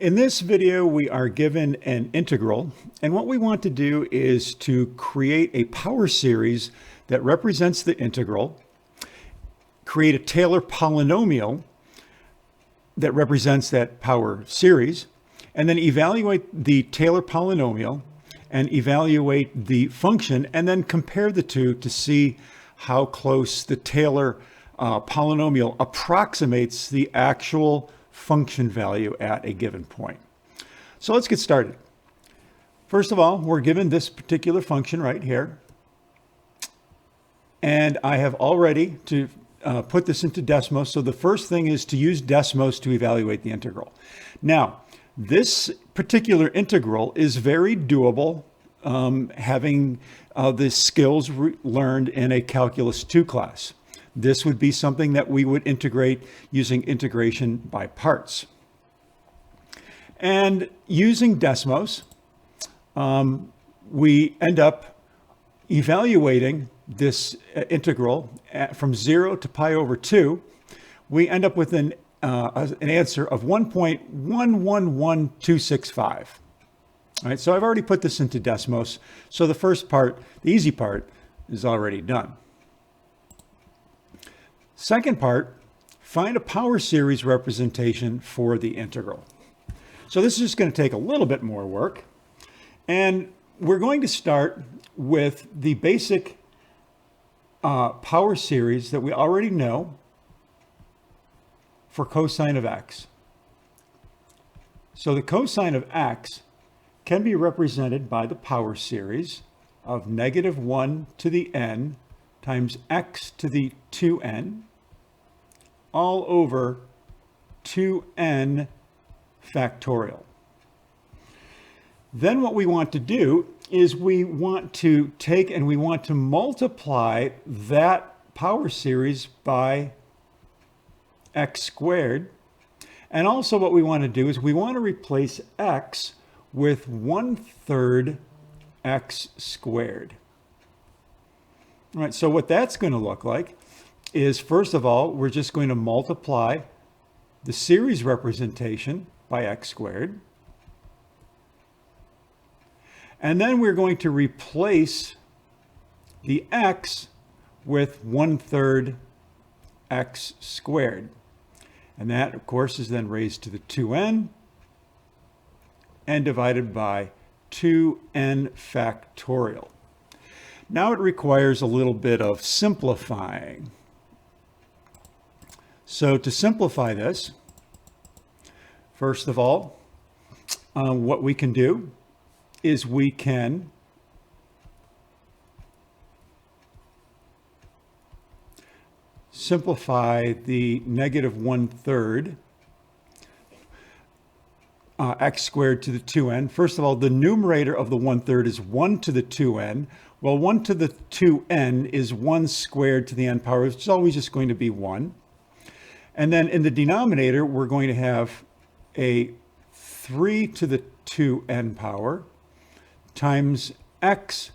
In this video, we are given an integral, and what we want to do is to create a power series that represents the integral, create a Taylor polynomial that represents that power series, and then evaluate the Taylor polynomial and evaluate the function, and then compare the two to see how close the Taylor polynomial approximates the actual function value at a given point. So let's get started. First of all, we're given this particular function right here. And I have already put this into Desmos. So the first thing is to use Desmos to evaluate the integral. Now, this particular integral is very doable, having the skills learned in a Calculus 2 class. This would be something that we would integrate using integration by parts. And using Desmos, we end up evaluating this integral from 0 to pi over 2. We end up with an answer of 1.111265. All right, so I've already put this into Desmos. So the first part, the easy part, is already done. Second part, find a power series representation for the integral. So this is just going to take a little bit more work. And we're going to start with the basic power series that we already know for cosine of x. So the cosine of x can be represented by the power series of -1 to the n times x to the 2n all over 2n factorial. Then what we want to do is we want to take and we want to multiply that power series by x squared. And also what we want to do is we want to replace x with 1/3 x squared. All right, so what that's going to look like is, first of all, we're just going to multiply the series representation by x squared. And then we're going to replace the x with 1/3 x squared. And that, of course, is then raised to the 2n and divided by 2n factorial. Now it requires a little bit of simplifying. So to simplify this, first of all, what we can do is we can simplify the -1/3 x squared to the 2n. First of all, the numerator of the 1/3 is 1 to the 2n. Well, 1 to the 2n is 1 squared to the n power, which is always just going to be 1. And then in the denominator, we're going to have a 3 to the 2n power times x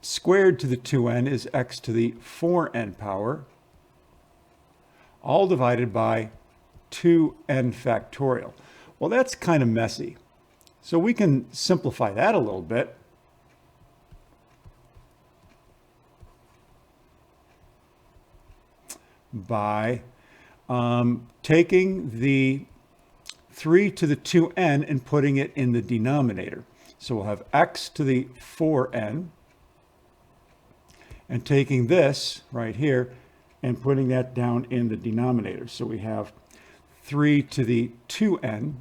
squared to the 2n is x to the 4n power, all divided by 2n factorial. Well, that's kind of messy. So we can simplify that a little bit. By taking the 3 to the 2n and putting it in the denominator. So we'll have x to the 4n, and taking this right here and putting that down in the denominator. So we have 3 to the 2n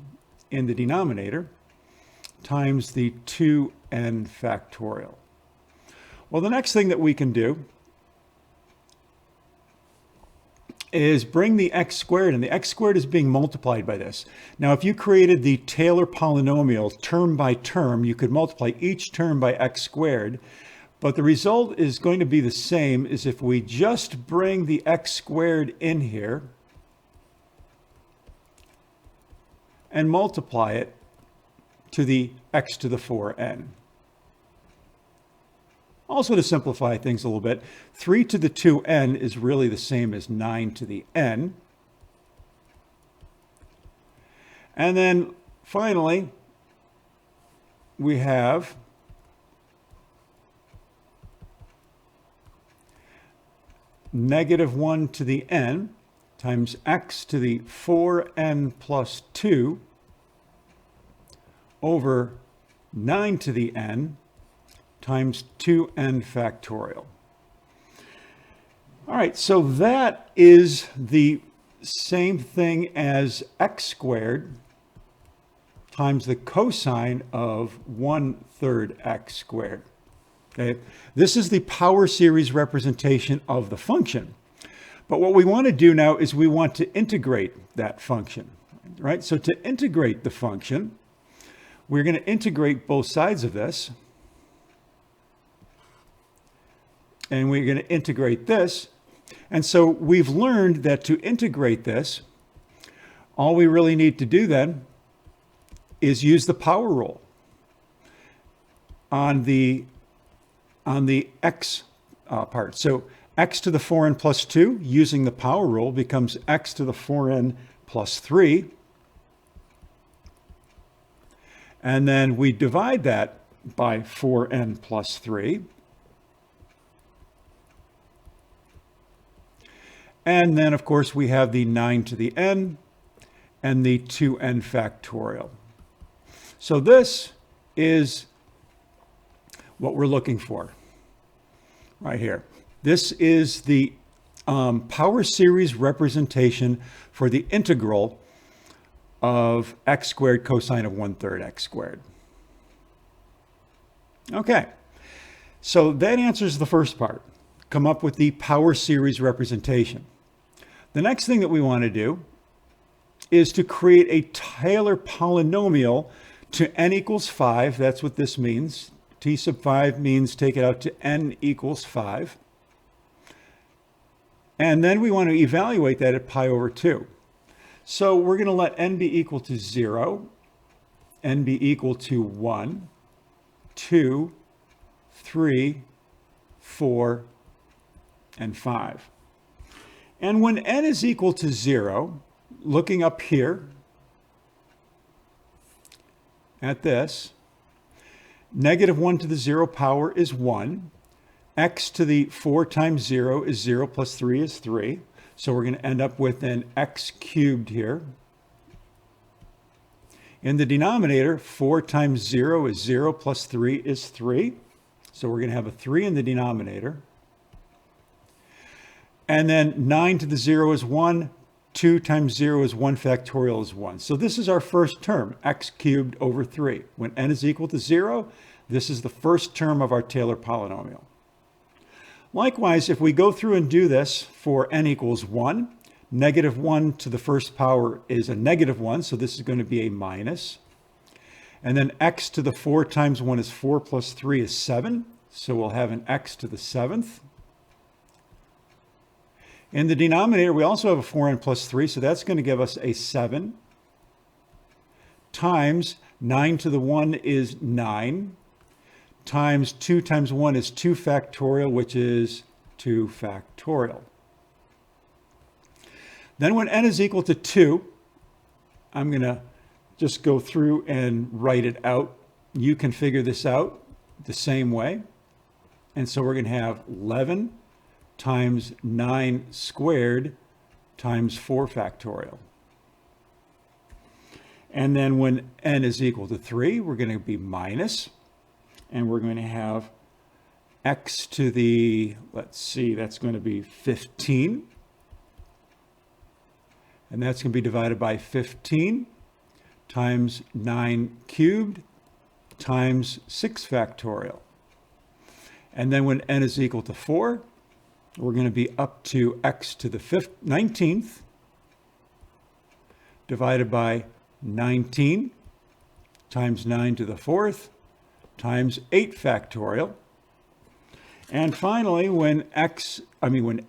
in the denominator times the 2n factorial. Well, the next thing that we can do is bring the x squared, and the x squared is being multiplied by this. Now, if you created the Taylor polynomial term by term, you could multiply each term by x squared, but the result is going to be the same as if we just bring the x squared in here and multiply it to the x to the 4n. Also, to simplify things a little bit, 3 to the 2n is really the same as 9 to the n. And then finally, we have negative 1 to the n times x to the 4n plus 2 over 9 to the n times 2n factorial. All right, so that is the same thing as x squared times the cosine of 1/3 x squared. Okay, this is the power series representation of the function. But what we want to do now is we want to integrate that function, right? So to integrate the function, we're going to integrate both sides of this. And we're going to integrate this. And so we've learned that to integrate this, all we really need to do then is use the power rule on the x part. So x to the 4n plus 2 using the power rule becomes x to the 4n plus 3. And then we divide that by 4n plus 3. And then, of course, we have the 9 to the n and the 2n factorial. So this is what we're looking for right here. This is the power series representation for the integral of x squared cosine of 1/3 x squared. Okay, so that answers the first part. Come up with the power series representation. The next thing that we want to do is to create a Taylor polynomial to n equals 5. That's what this means. T sub 5 means take it out to n equals 5. And then we want to evaluate that at pi over 2. So we're going to let n be equal to 0, n be equal to 1, 2, 3, 4, and 5. And when n is equal to 0, looking up here at this, negative 1 to the 0 power is 1. X to the 4 times 0 is 0 plus 3 is 3. So we're going to end up with an x cubed here. In the denominator, 4 times 0 is 0 plus 3 is 3. So we're going to have a 3 in the denominator. And then 9 to the 0 is 1. 2 times 0 is 1 factorial is 1. So this is our first term, x cubed over 3. When n is equal to 0, this is the first term of our Taylor polynomial. Likewise, if we go through and do this for n equals 1, negative 1 to the first power is a negative 1, so this is going to be a minus. And then x to the 4 times 1 is 4 plus 3 is 7, so we'll have an x to the 7th. In the denominator, we also have a 4n plus 3, so that's going to give us a 7 times 9 to the 1 is 9 times 2 times 1 is 2 factorial, which is 2 factorial. Then when n is equal to 2, I'm going to just go through and write it out. You can figure this out the same way. And so we're going to have 11 times 9 squared times 4 factorial. And then when n is equal to 3, we're going to be minus, and we're going to have x to the, let's see, that's going to be 15. And that's going to be divided by 15 times 9 cubed times 6 factorial. And then when n is equal to 4, we're going to be up to x to the 19th divided by 19 times 9 to the 4th times 8 factorial. And finally, when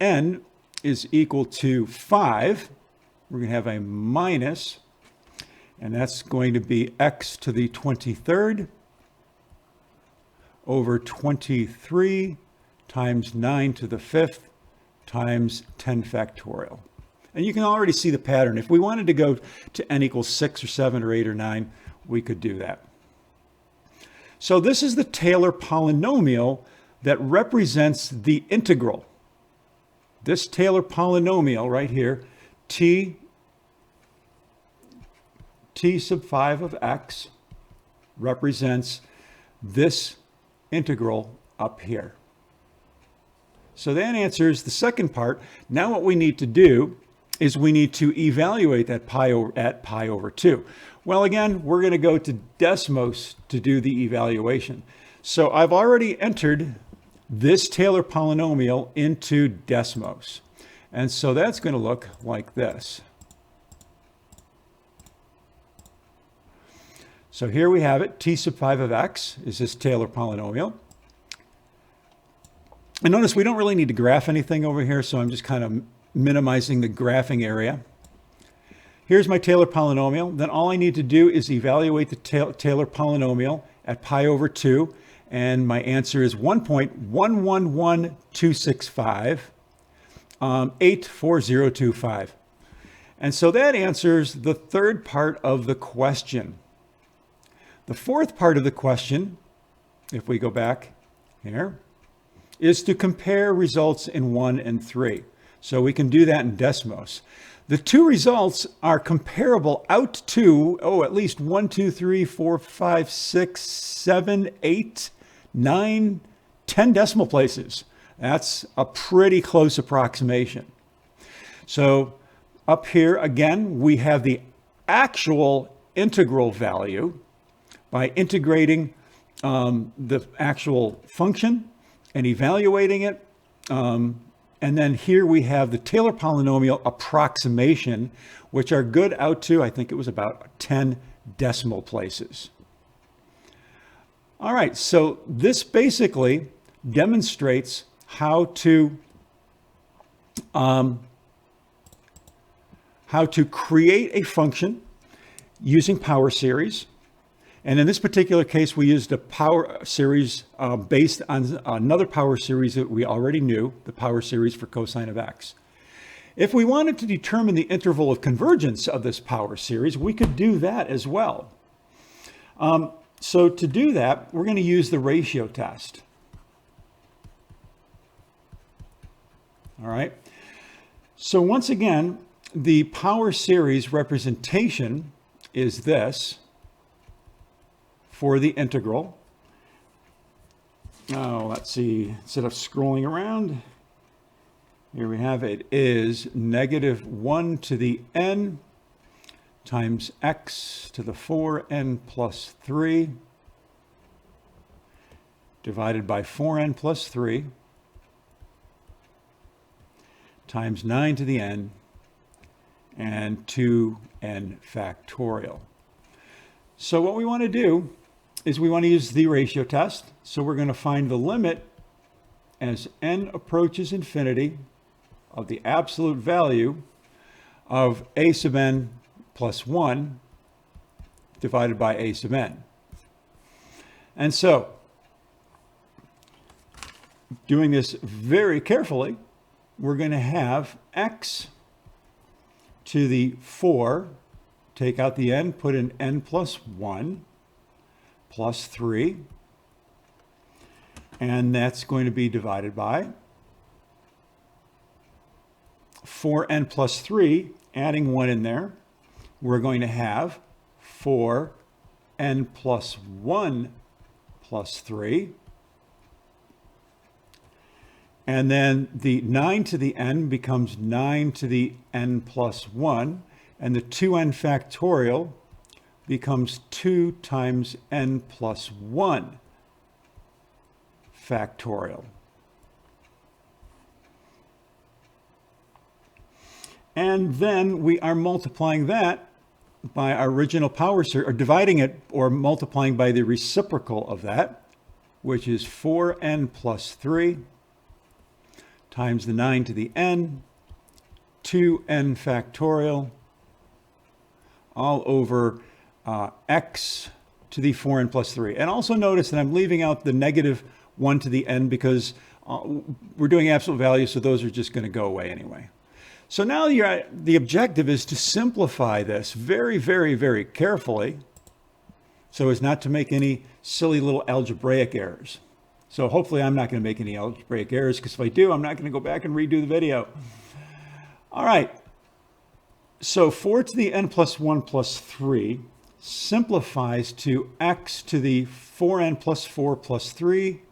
n is equal to 5, we're going to have a minus, and that's going to be x to the 23rd over 23 times 9 to the 5th times 10 factorial. And you can already see the pattern. If we wanted to go to n equals 6 or 7 or 8 or 9, we could do that. So this is the Taylor polynomial that represents the integral. This Taylor polynomial right here, t sub 5 of x, represents this integral up here. So that answers the second part. Now what we need to do is we need to evaluate that at pi over 2. Well, again, we're going to go to Desmos to do the evaluation. So I've already entered this Taylor polynomial into Desmos. And so that's going to look like this. So here we have it. T sub 5 of x is this Taylor polynomial. And notice we don't really need to graph anything over here, so I'm just kind of minimizing the graphing area. Here's my Taylor polynomial. Then all I need to do is evaluate the Taylor polynomial at pi over 2. And my answer is 1.111265, 84025. And so that answers the third part of the question. The fourth part of the question, if we go back here, is to compare results in 1 and 3. So we can do that in Desmos. The two results are comparable out to, at least 1, 2, 3, 4, 5, 6, 7, 8, 9, 10 decimal places. That's a pretty close approximation. So up here, again, we have the actual integral value by integrating the actual function and evaluating it. And then here we have the Taylor polynomial approximation, which are good out to, I think it was about 10 decimal places. All right, so this basically demonstrates how to create a function using power series. And in this particular case, we used a power series based on another power series that we already knew, the power series for cosine of x. If we wanted to determine the interval of convergence of this power series, we could do that as well. So to do that, we're going to use the ratio test. All right. So once again, the power series representation is this for the integral. Now, let's see, instead of scrolling around, here we have it is -1 to the n times x to the 4n plus 3 divided by 4n plus 3 times 9 to the n and 2n factorial. So what we want to do is we want to use the ratio test. So we're going to find the limit as n approaches infinity of the absolute value of a sub n plus 1 divided by a sub n. And so, doing this very carefully, we're going to have x to the 4, take out the n, put in n plus 1, plus 3, and that's going to be divided by 4n plus 3, adding 1 in there, we're going to have 4n plus 1 plus 3. And then the 9 to the n becomes 9 to the n plus 1. And the 2n factorial becomes 2 times n plus 1 factorial. And then we are multiplying that by our original power series, or dividing it or multiplying by the reciprocal of that, which is 4n plus 3 times the 9 to the n, 2n factorial, all over x to the 4n plus 3. And also notice that I'm leaving out the -1 to the n because we're doing absolute values, so those are just going to go away anyway. So now the objective is to simplify this very, very, very carefully so as not to make any silly little algebraic errors. So hopefully I'm not going to make any algebraic errors, because if I do, I'm not going to go back and redo the video. All right. So 4 to the n plus 1 plus 3 simplifies to x to the 4n plus 4 plus 3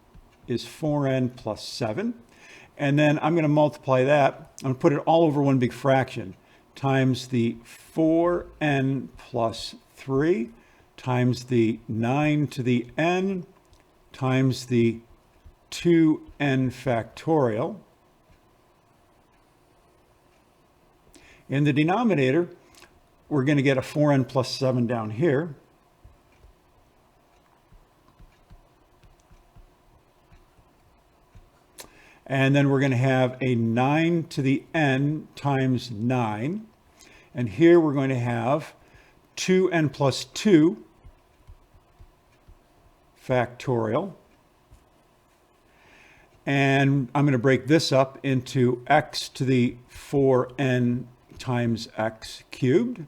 is 4n plus 7. And then I'm going to multiply that. I'm going to put it all over one big fraction, times the 4n plus 3 times the 9 to the n times the 2n factorial. In the denominator, we're going to get a 4n plus 7 down here. And then we're going to have a 9 to the n times 9. And here we're going to have 2n plus 2 factorial. And I'm going to break this up into x to the 4n times x cubed.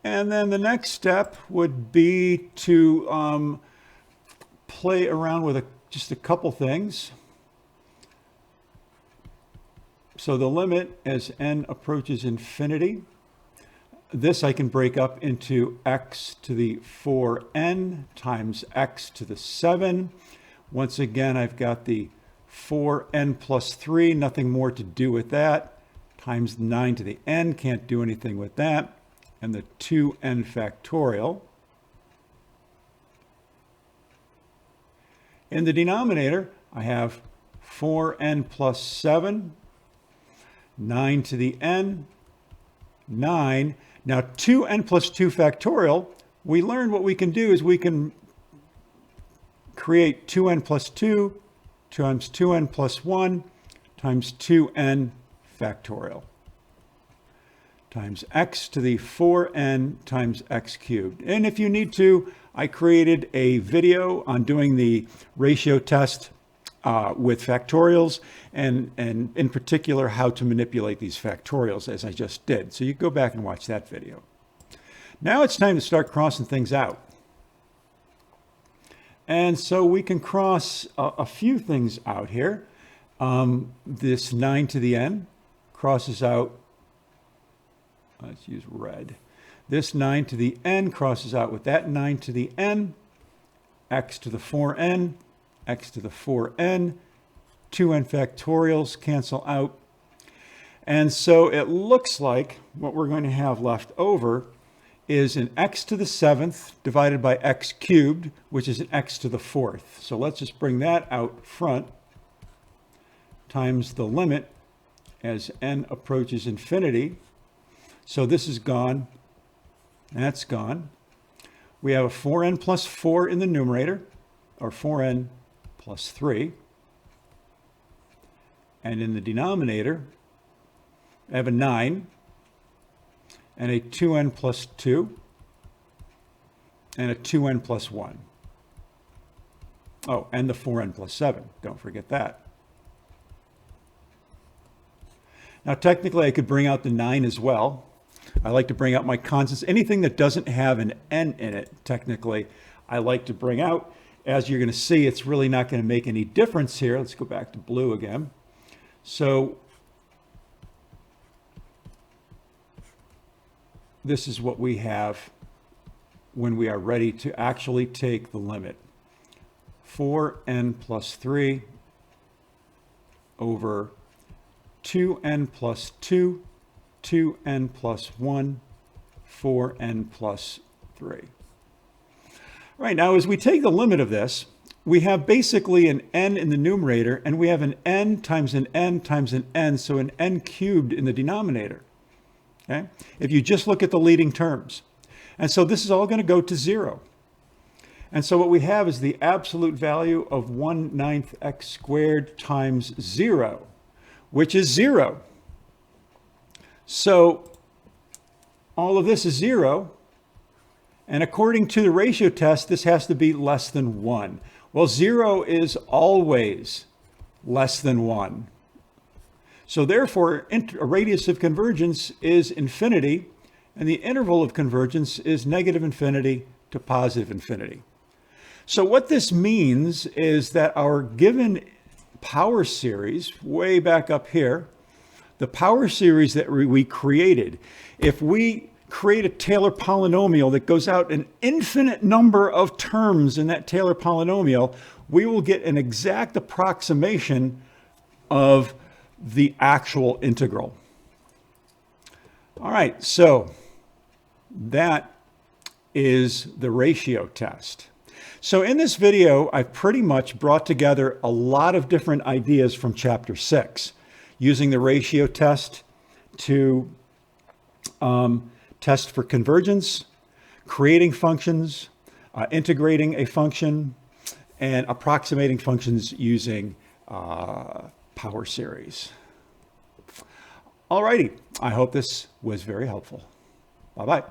And then the next step would be to play around with just a couple things. So the limit as n approaches infinity, this I can break up into x to the 4n times x to the 7. Once again, I've got the 4n plus 3, nothing more to do with that, times 9 to the n, can't do anything with that, and the 2n factorial. In the denominator, I have 4n plus 7, 9 to the n, 9. Now 2n plus 2 factorial, we learned what we can do is we can create 2n plus 2 times 2n plus 1 times 2n factorial times x to the 4n times x cubed. And if you need to, I created a video on doing the ratio test with factorials and in particular how to manipulate these factorials as I just did. So you go back and watch that video. Now it's time to start crossing things out. And so we can cross a few things out here. This 9 to the n crosses out, let's use red. This 9 to the n crosses out with that 9 to the n, x to the 4n, x to the 4n, 2n factorials cancel out. And so it looks like what we're going to have left over is an x to the 7th divided by x cubed, which is an x to the 4th. So let's just bring that out front, times the limit as n approaches infinity. So this is gone, that's gone. We have a 4n plus 4 in the numerator, or 4n plus 3. And in the denominator, I have a 9, and a 2n plus 2, and a 2n plus 1. Oh, and the 4n plus 7. Don't forget that. Now, technically, I could bring out the 9 as well. I like to bring out my constants. Anything that doesn't have an n in it, technically, I like to bring out. As you're going to see, it's really not going to make any difference here. Let's go back to blue again. So this is what we have when we are ready to actually take the limit. 4n plus 3 over 2n plus 2, 2n plus 1, 4n plus 3. All right, now as we take the limit of this, we have basically an n in the numerator, and we have an n times an n times an n, so an n cubed in the denominator. Okay? If you just look at the leading terms. And so this is all going to go to 0. And so what we have is the absolute value of 1/9 x squared times 0, which is 0. So all of this is 0. And according to the ratio test, this has to be less than 1. Well, 0 is always less than 1. So therefore, a radius of convergence is infinity, And the interval of convergence is negative infinity to positive infinity. So what this means is that our given power series, way back up here, the power series that we created, if we create a Taylor polynomial that goes out an infinite number of terms in that Taylor polynomial, we will get an exact approximation of the actual integral. All right, so that is the ratio test. So in this video, I've pretty much brought together a lot of different ideas from chapter 6, using the ratio test to test for convergence, creating functions, integrating a function, and approximating functions using power series. Alrighty, I hope this was very helpful. Bye-bye.